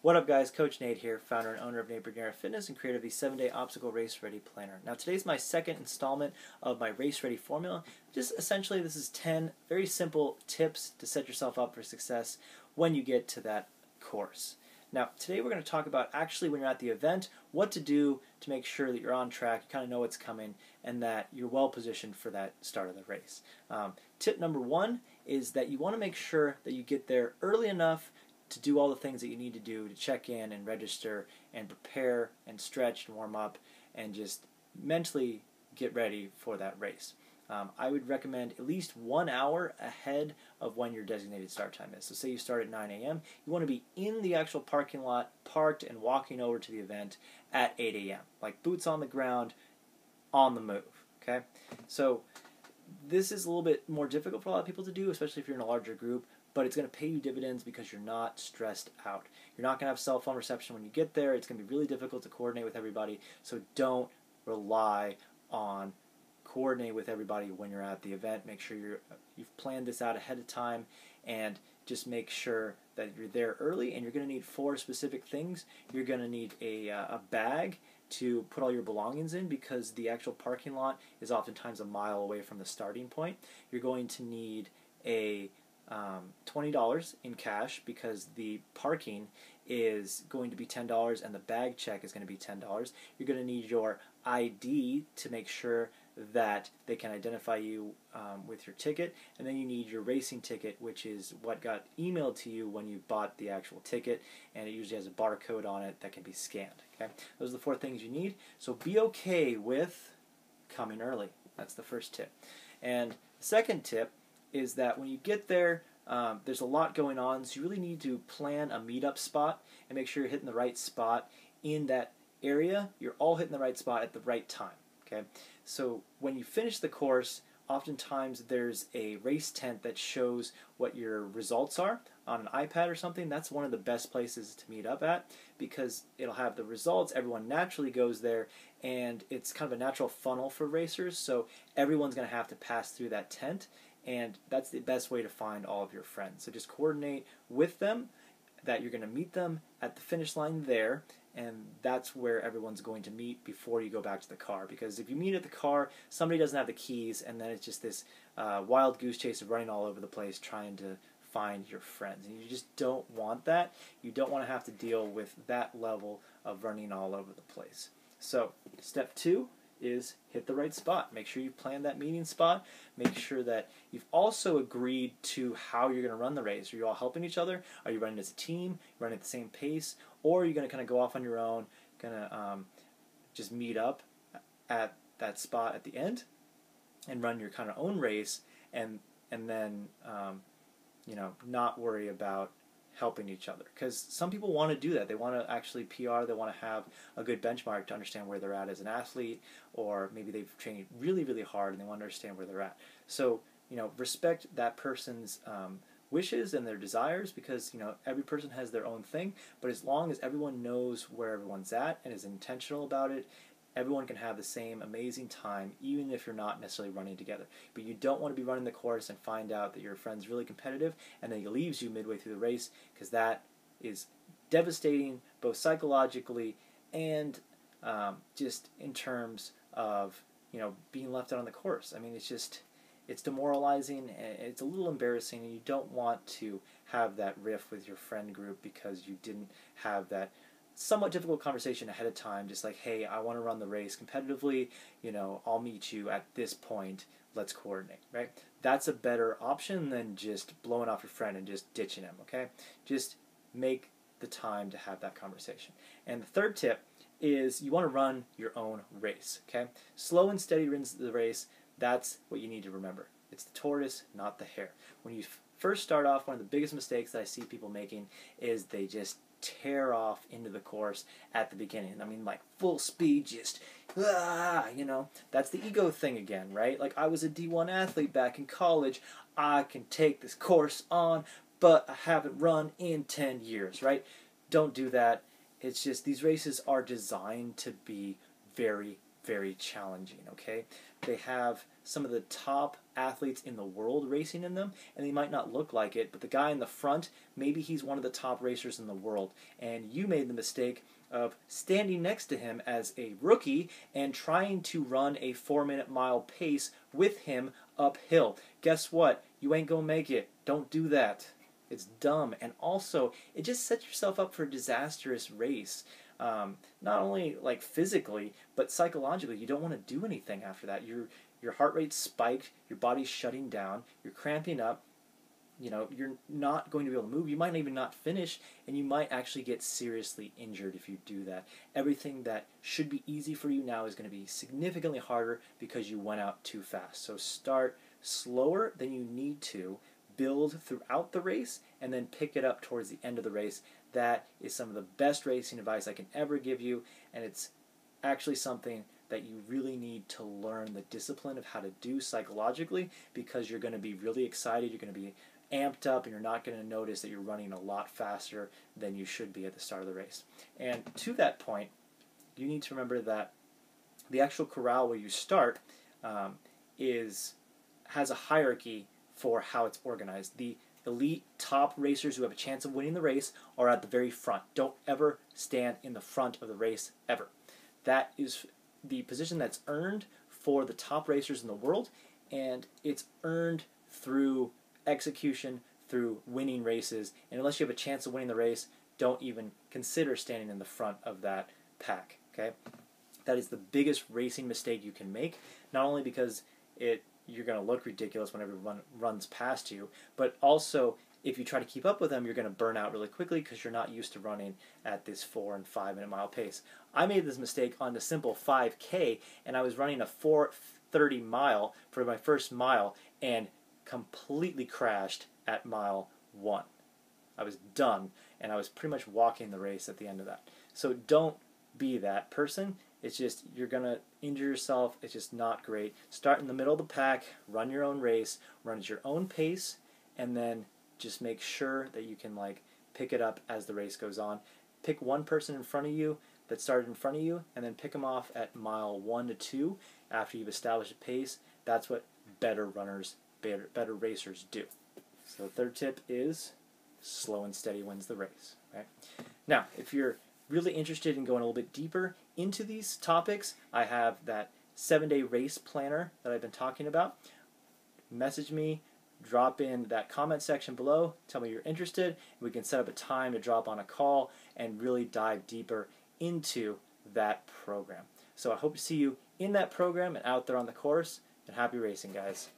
What up guys, Coach Nate here, founder and owner of Nate Bernier Fitness and creator of the 7-Day Obstacle Race Ready Planner. Now today's my second installment of my Race Ready formula. Just essentially this is 10 very simple tips to set yourself up for success when you get to that course. Now today we're going to talk about actually when you're at the event, what to do to make sure that you're on track, you kind of know what's coming, and that you're well positioned for that start of the race. Tip number one is that you want to make sure that you get there early enough to do all the things that you need to do to check in and register and prepare and stretch and warm up and just mentally get ready for that race. I would recommend at least 1 hour ahead of when your designated start time is. So say you start at 9 a.m., you want to be in the actual parking lot, parked and walking over to the event at 8 a.m. Like boots on the ground, on the move. Okay? So this is a little bit more difficult for a lot of people to do, especially if you're in a larger group, but it's going to pay you dividends because you're not stressed out. You're not going to have cell phone reception when you get there. It's going to be really difficult to coordinate with everybody, so don't rely on coordinating with everybody when you're at the event. Make sure you've planned this out ahead of time, and just make sure that you're there early. And you're going to need 4 specific things. You're going to need a bag to put all your belongings in, because the actual parking lot is oftentimes a mile away from the starting point. You're going to need a $20 in cash, because the parking is going to be $10 and the bag check is going to be $10. You're going to need your ID to make sure that they can identify you with your ticket, and then you need your racing ticket, which is what got emailed to you when you bought the actual ticket, and it usually has a barcode on it that can be scanned. Okay, those are the 4 things you need. So be okay with coming early. That's the first tip. And the second tip is that when you get there, there's a lot going on, so you really need to plan a meetup spot and make sure you're hitting the right spot in that area. You're all hitting the right spot at the right time. Okay, so when you finish the course, oftentimes there's a race tent that shows what your results are on an iPad or something. That's one of the best places to meet up at, because it'll have the results. Everyone naturally goes there, and it's kind of a natural funnel for racers, so everyone's going to have to pass through that tent, and that's the best way to find all of your friends. So just coordinate with them that you're going to meet them at the finish line there, and that's where everyone's going to meet before you go back to the car. Because if you meet at the car, somebody doesn't have the keys, and then it's just this wild goose chase of running all over the place trying to find your friends. And you just don't want that. You don't want to have to deal with that level of running all over the place. So step 2 is hit the right spot. Make sure you plan that meeting spot. Make sure that you've also agreed to how you're going to run the race. Are you all helping each other? Are you running as a team, running at the same pace? Or are you going to kind of go off on your own, going to just meet up at that spot at the end and run your kind of own race, and then not worry about helping each other? Because some people want to do that. They want to actually PR. They want to have a good benchmark to understand where they're at as an athlete, or maybe they've trained really, really hard and they want to understand where they're at. So, respect that person's wishes and their desires, because, every person has their own thing. But as long as everyone knows where everyone's at and is intentional about it, everyone can have the same amazing time, even if you're not necessarily running together. But you don't want to be running the course and find out that your friend's really competitive and then he leaves you midway through the race, because that is devastating, both psychologically and just in terms of being left out on the course. I mean, it's demoralizing, and it's a little embarrassing, and you don't want to have that rift with your friend group because you didn't have that somewhat difficult conversation ahead of time, just like, hey, I want to run the race competitively, I'll meet you at this point, let's coordinate, right? That's a better option than just blowing off your friend and just ditching him, okay? Just make the time to have that conversation. And the third tip is you want to run your own race, okay? Slow and steady wins the race. That's what you need to remember. It's the tortoise, not the hare. When you first start off, one of the biggest mistakes that I see people making is they just tear off into the course at the beginning. I mean, like full speed, just that's the ego thing again, right? Like, I was a D1 athlete back in college. I can take this course on, but I haven't run in 10 years, right? Don't do that. It's just, these races are designed to be very, very challenging, okay? They have some of the top athletes in the world racing in them, and they might not look like it, but the guy in the front, maybe he's one of the top racers in the world, and you made the mistake of standing next to him as a rookie and trying to run a 4-minute mile pace with him uphill. Guess what? You ain't gonna make it. Don't do that. It's dumb, and also it just sets yourself up for a disastrous race. Not only like physically, but psychologically. You don't want to do anything after that. Your heart rate's spiked, your body's shutting down, you're cramping up. You know, you're not going to be able to move. You might even not finish, and you might actually get seriously injured if you do that. Everything that should be easy for you now is going to be significantly harder because you went out too fast. So start slower than you need to, build throughout the race, and then pick it up towards the end of the race. That is some of the best racing advice I can ever give you, and it's actually something that you really need to learn the discipline of how to do psychologically, because you're going to be really excited, you're going to be amped up, and you're not going to notice that you're running a lot faster than you should be at the start of the race. And to that point, you need to remember that the actual corral where you start has a hierarchy for how it's organized. The elite top racers who have a chance of winning the race are at the very front. Don't ever stand in the front of the race, ever. That is the position that's earned for the top racers in the world, and it's earned through execution, through winning races, and unless you have a chance of winning the race, don't even consider standing in the front of that pack, okay? That is the biggest racing mistake you can make, not only because you're going to look ridiculous when everyone runs past you, but also if you try to keep up with them, you're going to burn out really quickly because you're not used to running at this 4 and 5 minute mile pace. I made this mistake on the simple 5K, and I was running a 4:30 mile for my first mile and completely crashed at mile 1. I was done, and I was pretty much walking the race at the end of that. So don't be that person. It's just, you're going to injure yourself. It's just not great. Start in the middle of the pack, run your own race, run at your own pace, and then just make sure that you can pick it up as the race goes on. Pick one person in front of you that started in front of you, and then pick them off at mile 1 to 2 after you've established a pace. That's what better runners, better racers do. So the third tip is slow and steady wins the race. Right? Now, if you're really interested in going a little bit deeper into these topics, I have that 7-day race planner that I've been talking about. Message me, drop in that comment section below, tell me you're interested, and we can set up a time to drop on a call and really dive deeper into that program. So I hope to see you in that program and out there on the course, and happy racing, guys.